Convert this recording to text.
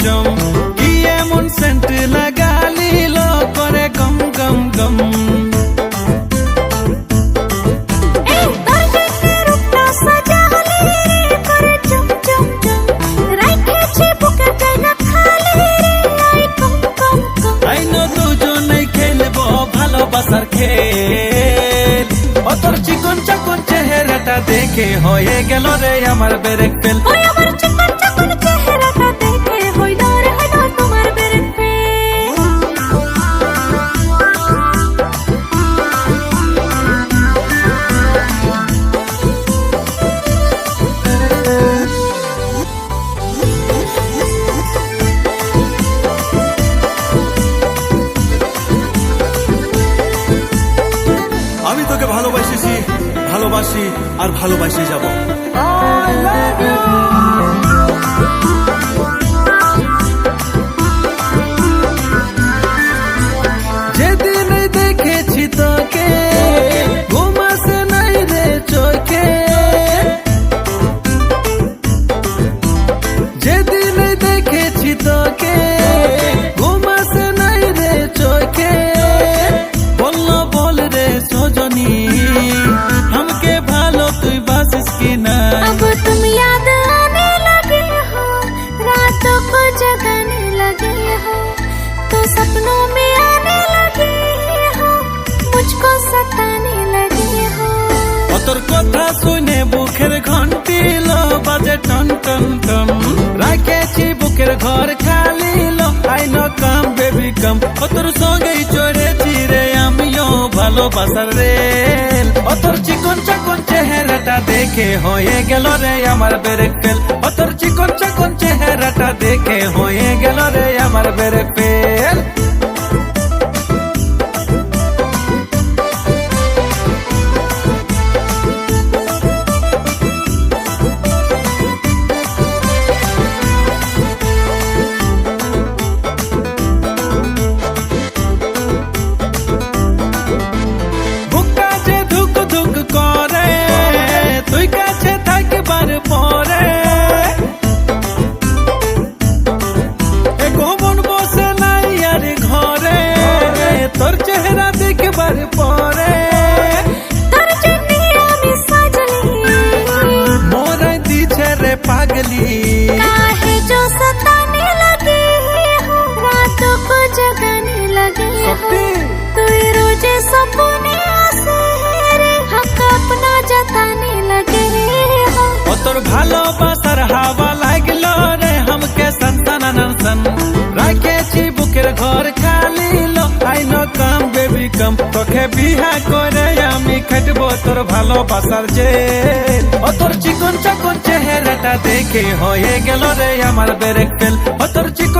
চম কি এমন সেন্ট লাগালিল করে গম গম গম ভালোবাসার খেল তোর চিকন চাকন চেহারাটা দেখে হয়ে গেল রে আমার ব্রেক ফেল আমার চিকন চাকন চেহারাটা দেখে হইল রে তোমার ব্রেক ফেল আমি তোকে ভালোবাসি আর ভালোবাসি যাব। যেদিন দেখেছি তোকে ঘুম আসে নাই রে চোখে যেদিন দেখেছি তোকে ঘুম আসে নাই রে চোখে বললো বল রে সজনী हमके भालो तू बासिस की ना अब तुम याद आने लगे हो रातों को जगाने लगे हो तो सपनों में आने लगे हो मुझको सताने लगे हो তোর কথা শুনে বুকের ঘন্টি লো বাজে টন টন টন রাখেছি বুকের ঘর খালি লো আই নো কাম বেবি কাম তোর সঙ্গেই চড়েছি রে আমিও ভালোবাসার রেল তোর চিকন চাকন চেহারাটা দেখে হয়ে গেল রে আমার ব্রেক ফেল তোর চিকন চাকন চেহারাটা দেখে হয়ে গেল রে আমার ব্রেক ফেল তুই কাছে থাকবার পরে গোবন বসে নাই আর ঘরে তোর চেহারা দেখবার পরে তোর জন্য আমি সাজলি মোরাই দিছে রে পাগলি काहे जो सताने लगे हो रातों को जगाने लगे हो तू रोजे सपने आसे रे हक अपना जताने लगे हो তোর ভালোবাসার হাওয়া লাগলো রে हमके সনসন রাখেছি বুকের ঘর খালি লো আই নো কাম বেবি কাম তোকে বিহা করে আমি খাটবো তোর ভালোবাসার জেল তোর চিকন চাকন চেহারাটা দেখে হয়ে গেল রে আমার ব্রেক ফেল তোর চিকন